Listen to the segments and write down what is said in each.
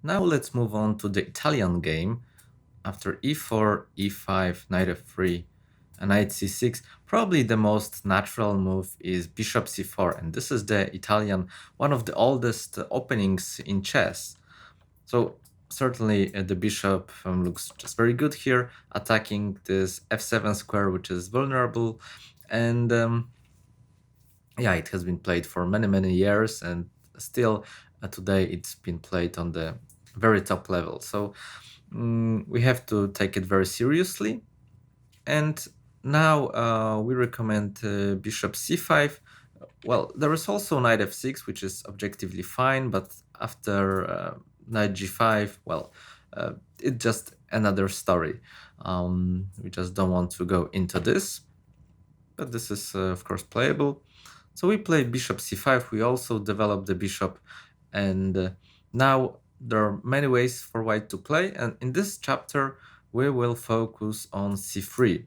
Now let's move on to the Italian game. After e4, e5, knight f3, and knight c6, probably the most natural move is bishop c4, and this is the Italian, one of the oldest openings in chess. So certainly the bishop looks just very good here, attacking this f7 square, which is vulnerable, and yeah, it has been played for many years, and still today it's been played on the very top level. So we have to take it very seriously. And now we recommend bishop c5. Well, there is also knight f6, which is objectively fine, but after knight g5, well, it's just another story. We just don't want to go into this, but this is, of course, playable. So we play bishop c5. We also develop the bishop, and now there are many ways for white to play. And in this chapter, we will focus on c3.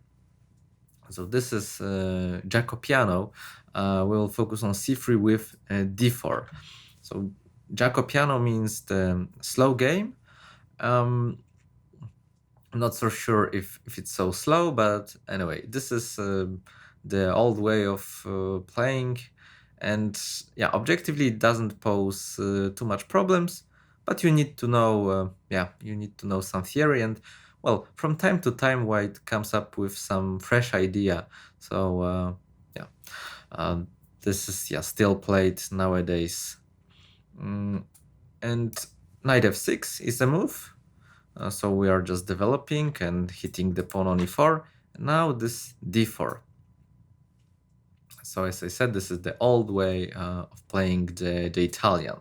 So this is Giuoco Piano. We'll focus on c3 with d4. So Giuoco Piano means the slow game. I'm not so sure if it's so slow, but anyway, this is the old way of playing, and yeah, objectively it doesn't pose too much problems, but you need to know, you need to know some theory, and well, from time to time white comes up with some fresh idea. So yeah, uh, this is still played nowadays. And knight f6 is a move. So we are just developing and hitting the pawn on e4. Now this d4. So as I said, this is the old way of playing the Italian.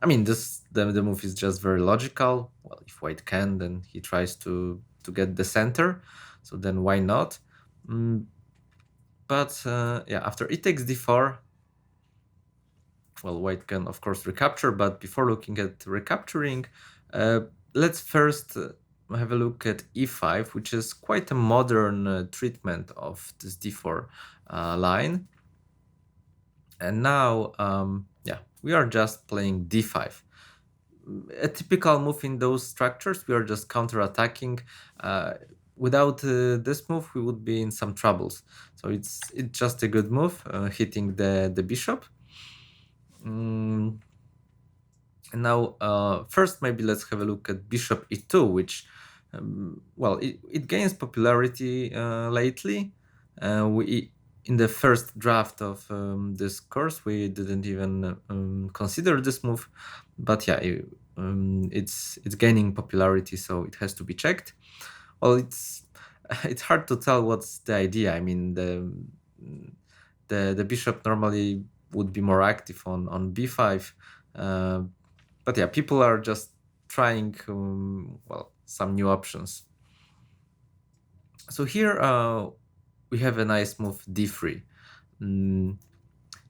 I mean, the move is just very logical. Well, if white can, then he tries to get the center. So then why not? But yeah, after e takes d4, well, white can of course recapture. But before looking at recapturing, let's first have a look at e5, which is quite a modern treatment of this d4 line. And now, yeah, we are just playing d5. A typical move in those structures, we are just counter-attacking. Without this move, we would be in some troubles. So it's just a good move, hitting the bishop. And now, first, maybe let's have a look at bishop e2, which, well, it gains popularity lately. We in the first draft of this course, we didn't even consider this move, but yeah, it's gaining popularity, so it has to be checked. Well, it's hard to tell what's the idea. I mean, the bishop normally would be more active on b5. But yeah, people are just trying well, some new options. So here we have a nice move d3.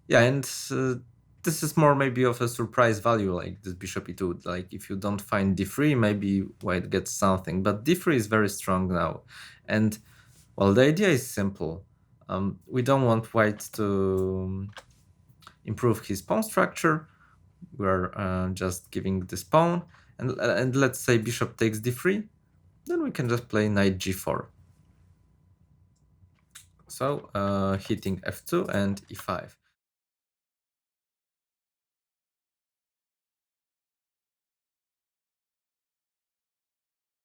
Yeah, and this is more maybe of a surprise value, like this bishop e2. Like if you don't find d3, maybe white gets something, but d3 is very strong now. And well, the idea is simple. We don't want white to improve his pawn structure. We're just giving this pawn, and let's say bishop takes d3, then we can just play knight g4. So hitting f2 and e5.